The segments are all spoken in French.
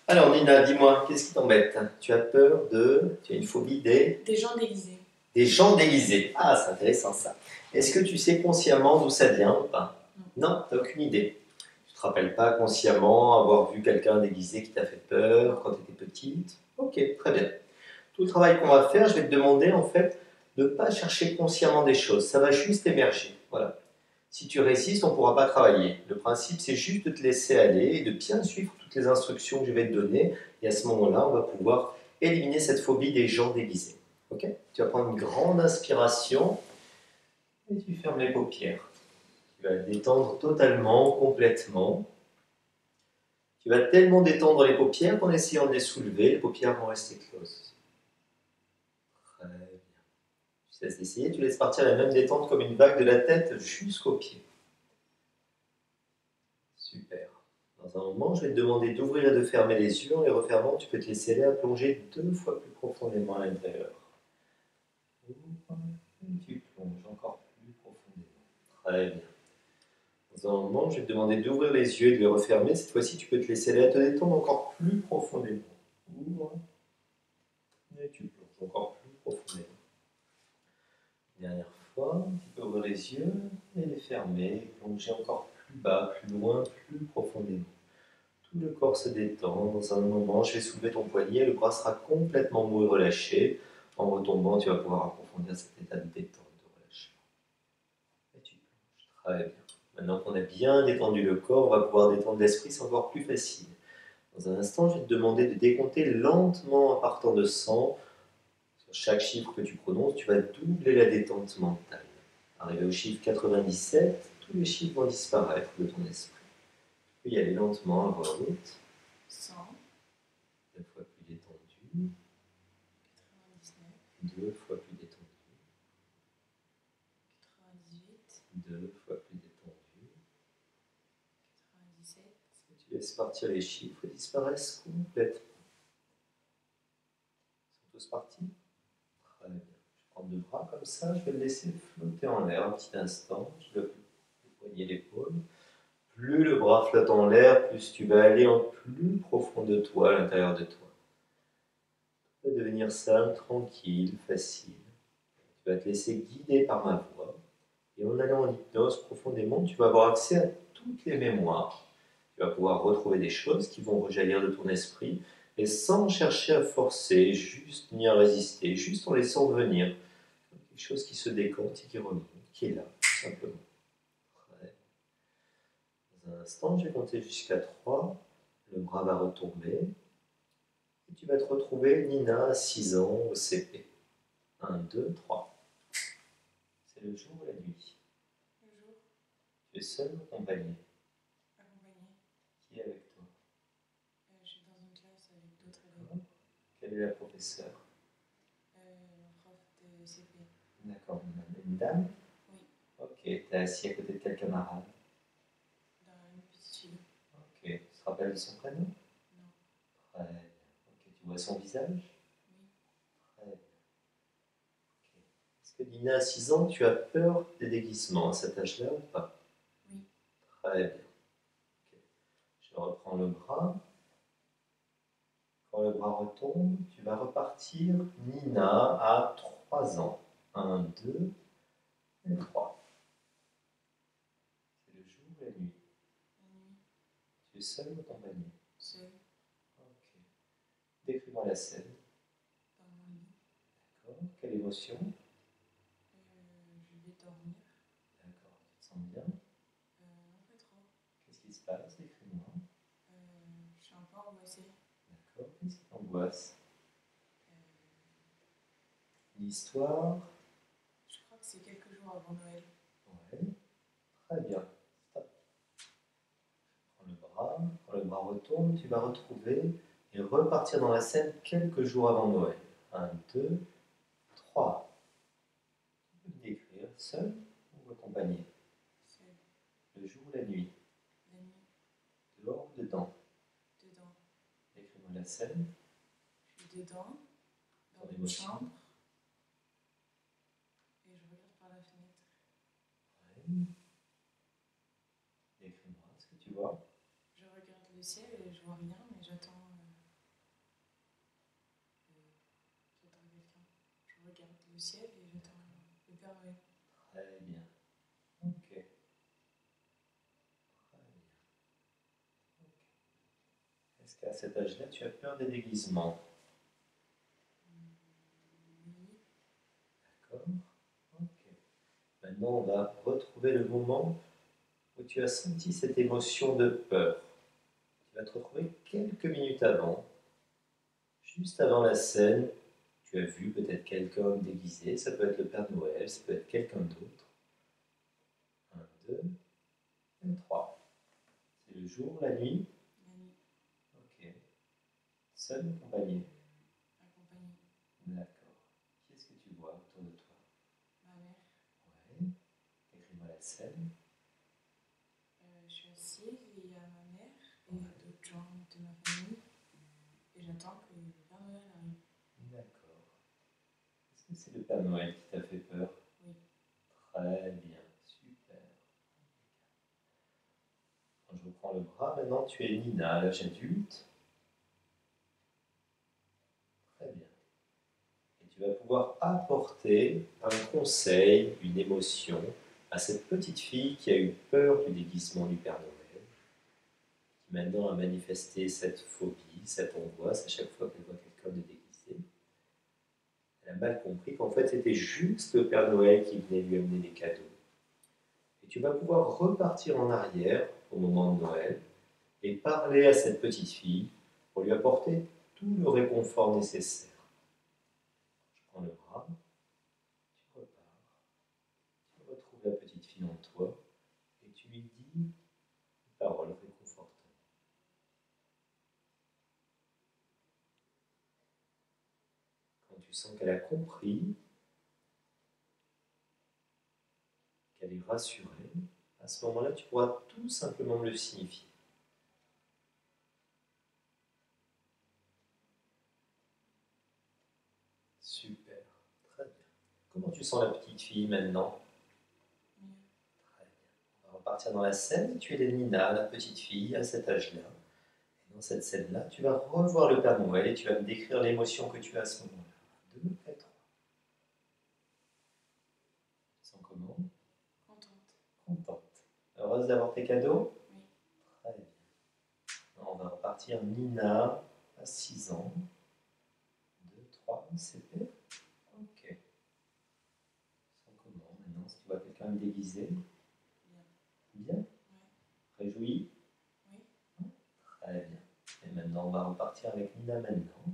Alors Nina, dis-moi, qu'est-ce qui t'embête? Tu as peur de... Tu as une phobie Des gens déguisés. des gens déguisés. Ah, c'est intéressant ça. Est-ce que tu sais consciemment d'où ça vient ou pas? Non, t'as aucune idée. Tu te rappelles pas consciemment avoir vu quelqu'un déguisé qui t'a fait peur quand tu étais petite? Ok, très bien. Tout le travail qu'on va faire, je vais te demander en fait de ne pas chercher consciemment des choses. Ça va juste émerger. Voilà. Si tu résistes, on ne pourra pas travailler. Le principe, c'est juste de te laisser aller et de bien suivre toutes les instructions que je vais te donner. Et à ce moment-là, on va pouvoir éliminer cette phobie des gens déguisés. Ok? Tu vas prendre une grande inspiration et tu fermes les paupières. Tu vas te détendre totalement, complètement. Tu vas tellement détendre les paupières qu'en essayant de les soulever, les paupières vont rester closes. Très bien. Tu laisses essayer, tu laisses partir la même détente comme une vague de la tête jusqu'aux pieds. Super. Dans un moment, je vais te demander d'ouvrir et de fermer les yeux. En les refermant, tu peux te laisser aller à plonger 2 fois plus profondément à l'intérieur. Ouvre et tu plonges encore plus profondément. Très bien. Dans un moment, je vais te demander d'ouvrir les yeux et de les refermer. Cette fois-ci, tu peux te laisser aller à te détendre encore plus profondément. Ouvre et tu plonges encore plus profondément. Dernière fois, tu peux ouvrir les yeux et les fermer, et plonger encore plus bas, plus loin, plus profondément. Tout le corps se détend. Dans un moment, je vais soulever ton poignet, le bras sera complètement mou et relâché. En retombant, tu vas pouvoir approfondir cet état de détente, de relâchement. Et tu plonges. Très bien. Maintenant qu'on a bien détendu le corps, on va pouvoir détendre l'esprit, c'est encore plus facile. Dans un instant, je vais te demander de décompter lentement en partant de 100. Sur chaque chiffre que tu prononces, tu vas doubler la détente mentale. Arrivé au chiffre 97, tous les chiffres vont disparaître de ton esprit. Tu peux y aller lentement à voix haute. 100, 2 fois plus détendu. 99, 2 fois plus détendu. 98, 2 fois plus détendu. 97, Et tu laisses partir les chiffres, ils disparaissent complètement. Ils sont tous partis? Très bien. Je prends 2 bras comme ça, je vais le laisser flotter en l'air un petit instant. Je le poignet l'épaule. Plus le bras flotte en l'air, plus tu vas aller en plus profond de toi, à l'intérieur de toi. Tu vas devenir simple, tranquille, facile. Tu vas te laisser guider par ma voix. Et en allant en hypnose profondément, tu vas avoir accès à toutes les mémoires. Tu vas pouvoir retrouver des choses qui vont rejaillir de ton esprit, et sans chercher à forcer, juste ni à résister, juste en laissant venir. Quelque chose qui se décompte et qui remonte, qui est là, tout simplement. Dans un instant, je vais compter jusqu'à 3. Le bras va retomber. Et tu vas te retrouver, Nina, à 6 ans, au CP. 1, 2, 3. C'est le jour ou la nuit? le jour, Tu es seul ou accompagné? accompagné. Qui est avec toi? Je suis dans une classe avec d'autres élèves. Quelle est la professeure? Le prof de CP. D'accord, une dame? Oui. Ok, tu es assis à côté de quel camarade? Une petite fille. Ok, tu te rappelles de son prénom? Non. Très bien. Ok, tu vois son visage? Oui. Très bien. Ok. Est-ce que Nina, à 6 ans, tu as peur des déguisements à cet âge-là ou pas? Oui. Très bien. Ok. Je reprends le bras. Quand le bras retombe, tu vas repartir, Nina, à 3 ans. 1, 2 et 3. C'est le jour et la nuit. La nuit, Tu es seul ou accompagné? seule, Ok. Décris-moi la scène. dans mon lit. D'accord. Quelle émotion? Je vais dormir. D'accord. Tu te sens bien? Pas trop. Qu'est-ce qui se passe? Décris-moi. Je suis un peu angoissée. D'accord. Qu'est-ce qui t'angoisse? Euh, L'histoire? je crois que c'est quelques jours avant Noël. Ouais. Très bien. Stop. Prends le bras. Quand le bras retourne, tu vas retrouver et repartir dans la scène quelques jours avant Noël. 1, 2, 3. Tu peux me décrire seul ou accompagné? Seule, Le jour ou la nuit? la nuit, Dehors ou dedans? dedans, la scène, Je suis dedans, dans ton une émotion. chambre, et je regarde par la fenêtre. Ouais. Décris-moi ce que tu vois. Je regarde le ciel et je vois rien, mais j'attends quelqu'un. Je regarde le ciel et j'attends le Père Noël. Très bien. Ok. Très bien. Ok. Est-ce qu'à cet âge-là, tu as peur des déguisements? Oui, D'accord. Ok. Maintenant, on va retrouver le moment où tu as senti cette émotion de peur. Tu vas te retrouver quelques minutes avant, juste avant la scène. Tu as vu peut-être quelqu'un déguisé, ça peut être le Père Noël, ça peut être quelqu'un d'autre. 1, 2, et 3. C'est le jour, la nuit? la nuit, Ok. Seul ou accompagné? accompagnée. D'accord. Qui est-ce que tu vois autour de toi? Ma mère, Ouais. Décris-moi la scène. je suis assise et il y a ma mère et d'autres gens de ma famille. Et j'attends que le Père Noël arrive. D'accord. Est-ce que c'est le Père Noël qui t'a fait peur? Oui. Très bien, super. Quand je reprends le bras, maintenant tu es Nina, à l'âge adulte. Très bien. Et tu vas pouvoir apporter un conseil, une émotion à cette petite fille qui a eu peur du déguisement du Père Noël, qui maintenant a manifesté cette phobie, cette angoisse à chaque fois qu'elle voit quelqu'un de déguisé. Elle a mal compris qu'en fait c'était juste le Père Noël qui venait lui amener des cadeaux. Et tu vas pouvoir repartir en arrière au moment de Noël et parler à cette petite fille pour lui apporter tout le réconfort nécessaire. Je prends le bras, tu repars, tu retrouves la petite fille en toi et tu lui dis une parole réconfortante. Quand tu sens qu'elle a compris, qu'elle est rassurée, à ce moment-là, tu pourras tout simplement me le signifier. Super, très bien. Comment tu sens la petite fille maintenant? Mieux. Très bien. On va repartir dans la scène. Tu es Nina, la petite fille, à cet âge-là. Et dans cette scène-là, tu vas revoir le Père Noël et tu vas me décrire l'émotion que tu as à ce moment-là. 2 et 3. Tu te sens comment? Contente. Contente. Heureuse d'avoir tes cadeaux? Oui. Très bien. On va repartir Nina, à 6 ans. 2, 3, CP. Ok. Tu te sens comment maintenant si tu vois quelqu'un de déguisé? Bien. Bien? Ouais. Réjoui? Oui. Très bien. Et maintenant, on va repartir avec Nina maintenant.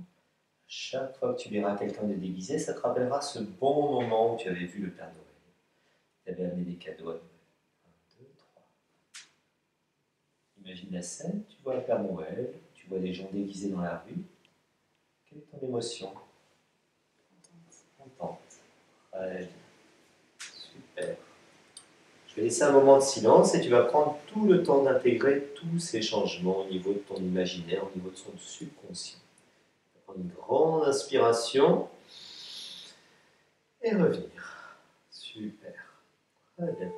Chaque fois que tu verras quelqu'un de déguisé, ça te rappellera ce bon moment où tu avais vu le Père Noël. Tu avais amené des cadeaux à Noël. 1, 2, 3. Imagine la scène, tu vois le Père Noël, tu vois des gens déguisés dans la rue. Quelle est ton émotion? Contente. Contente. Très bien. Super. Je vais laisser un moment de silence et tu vas prendre tout le temps d'intégrer tous ces changements au niveau de ton imaginaire, au niveau de son subconscient. Tu vas prendre une grande inspiration et revenir. Super. Très bien.